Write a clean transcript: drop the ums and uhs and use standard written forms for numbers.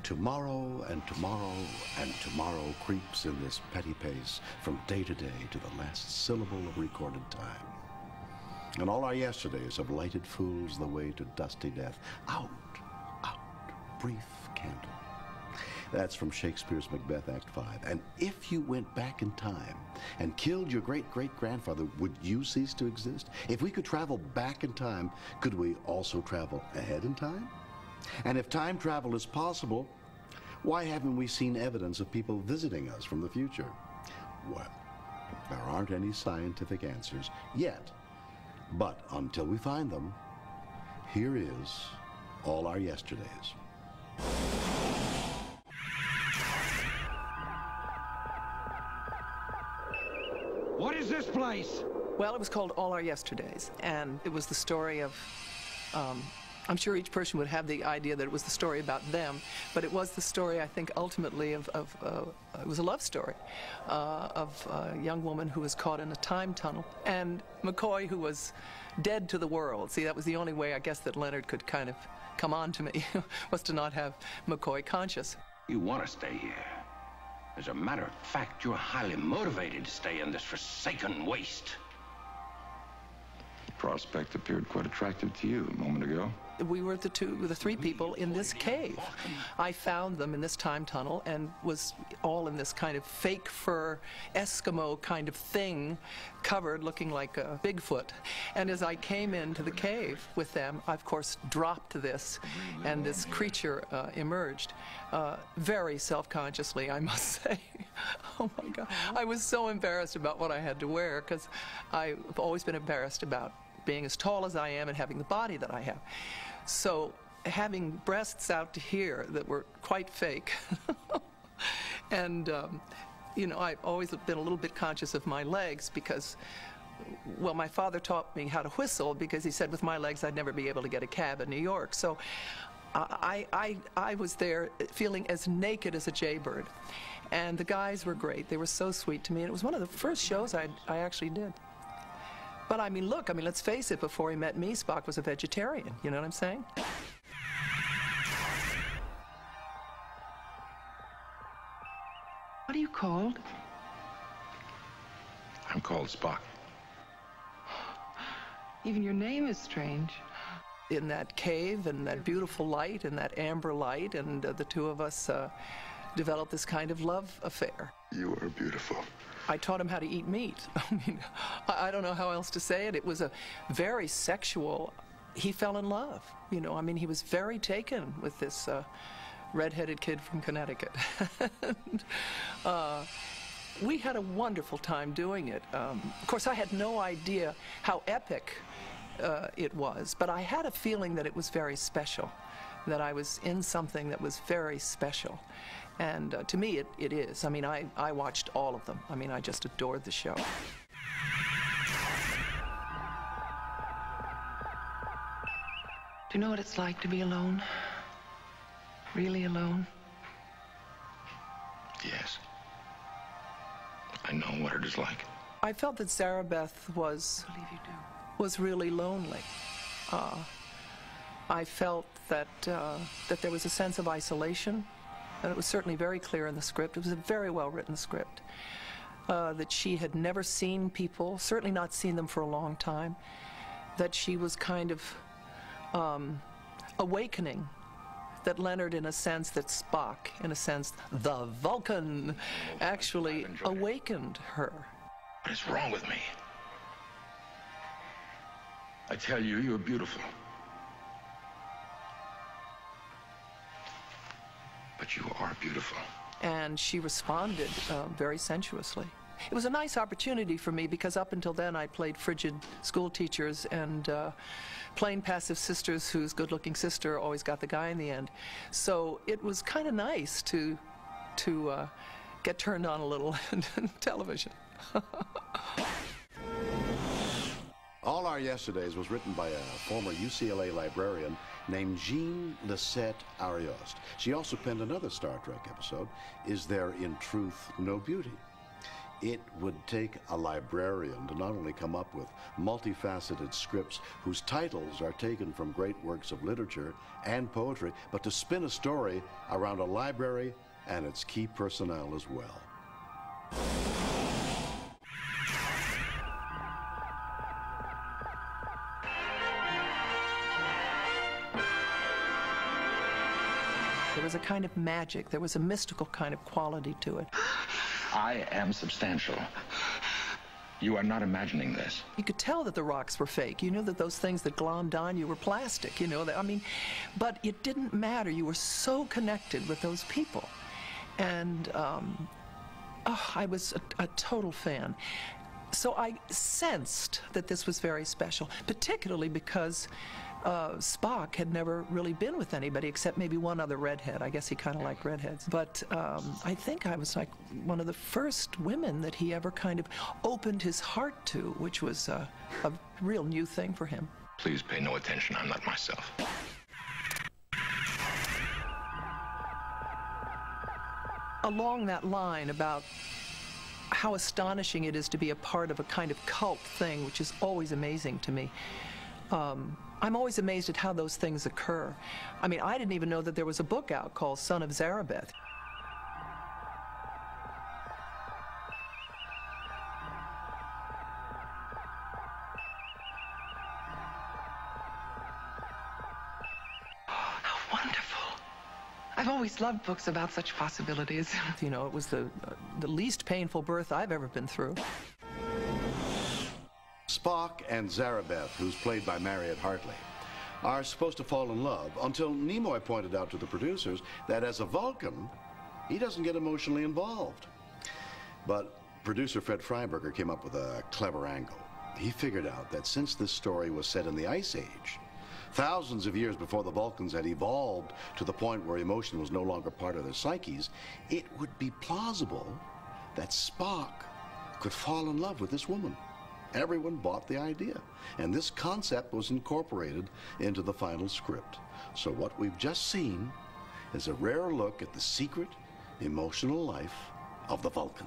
tomorrow and tomorrow and tomorrow creeps in this petty pace from day to day to the last syllable of recorded time. And all our yesterdays have lighted fools the way to dusty death. Out, out, brief candle. That's from Shakespeare's Macbeth, Act 5. And if you went back in time and killed your great-great-grandfather, would you cease to exist? If we could travel back in time, could we also travel ahead in time? And if time travel is possible, why haven't we seen evidence of people visiting us from the future? Well, there aren't any scientific answers yet. But until we find them, here is All Our Yesterdays. What is this place? Well, it was called All Our Yesterdays, and it was the story of, I'm sure each person would have the idea that it was the story about them, but it was the story, I think, ultimately of it was a love story of a young woman who was caught in a time tunnel, and McCoy, who was dead to the world. See, that was the only way, I guess, that Leonard could kind of come on to me, was to not have McCoy conscious. You want to stay here. As a matter of fact, you're highly motivated to stay in this forsaken waste. The prospect appeared quite attractive to you a moment ago. We were the three people in this cave. I found them in this time tunnel and was all in this kind of fake fur Eskimo kind of thing, covered, looking like a Bigfoot. And as I came into the cave with them, I, of course, dropped this, and this creature emerged, very self-consciously, I must say. Oh, my God. I was so embarrassed about what I had to wear, because I've always been embarrassed about being as tall as I am and having the body that I have. So having breasts out to here that were quite fake, and you know, I've always been a little bit conscious of my legs because, well, my father taught me how to whistle because he said with my legs I'd never be able to get a cab in New York. So I was there feeling as naked as a jaybird, and the guys were great. They were so sweet to me, and it was one of the first shows I actually did. But I mean, look, I mean, let's face it, before he met me, Spock was a vegetarian, you know what I'm saying? What are you called? I'm called Spock. Even your name is strange. In that cave, and that beautiful light, and that amber light, and the two of us developed this kind of love affair. You are beautiful. I taught him how to eat meat. I mean, I don't know how else to say it. It was a very sexual, he fell in love, you know. I mean, he was very taken with this red-headed kid from Connecticut. And, we had a wonderful time doing it. Of course, I had no idea how epic it was, but I had a feeling that it was very special, that I was in something that was very special. And to me, it is. I mean, I watched all of them. I mean, I just adored the show. Do you know what it's like to be alone? Really alone? Yes. I know what it is like. I felt that Sarah Beth was really lonely. I felt that that there was a sense of isolation. And it was certainly very clear in the script. It was a very well-written script. That she had never seen people, certainly not seen them for a long time. That she was kind of awakening. That Leonard, in a sense, that Spock, in a sense, the Vulcan, actually awakened her. What is wrong with me? I tell you, you're beautiful. But you are beautiful. And she responded very sensuously. It was a nice opportunity for me because up until then I played frigid school teachers and plain passive sisters whose good-looking sister always got the guy in the end. So it was kind of nice to get turned on a little in television. All Our Yesterdays was written by a former UCLA librarian named Jean Lisette Ariost. She also penned another Star Trek episode, Is There in Truth No Beauty? It would take a librarian to not only come up with multifaceted scripts whose titles are taken from great works of literature and poetry, but to spin a story around a library and its key personnel as well. There was a kind of magic, there was a mystical kind of quality to it. I am substantial. You are not imagining this. You could tell that the rocks were fake. You knew that those things that glommed on you were plastic, you know. But it didn't matter. You were so connected with those people. And I was a total fan. So I sensed that this was very special, particularly because Spock had never really been with anybody except maybe one other redhead. I guess he kind of liked redheads. But I think I was like one of the first women that he ever kind of opened his heart to, which was a real new thing for him. Please pay no attention. I'm not myself. Along that line about how astonishing it is to be a part of a kind of cult thing, which is always amazing to me. I'm always amazed at how those things occur. I mean, I didn't even know that there was a book out called Son of Zarabeth. How wonderful. I've always loved books about such possibilities. You know, it was the least painful birth I've ever been through. Spock and Zarabeth, who's played by Mariette Hartley, are supposed to fall in love until Nimoy pointed out to the producers that as a Vulcan, he doesn't get emotionally involved. But producer Fred Freiberger came up with a clever angle. He figured out that since this story was set in the Ice Age, thousands of years before the Vulcans had evolved to the point where emotion was no longer part of their psyches, it would be plausible that Spock could fall in love with this woman. Everyone bought the idea, and this concept was incorporated into the final script. So what we've just seen is a rare look at the secret, emotional life of the Vulcan.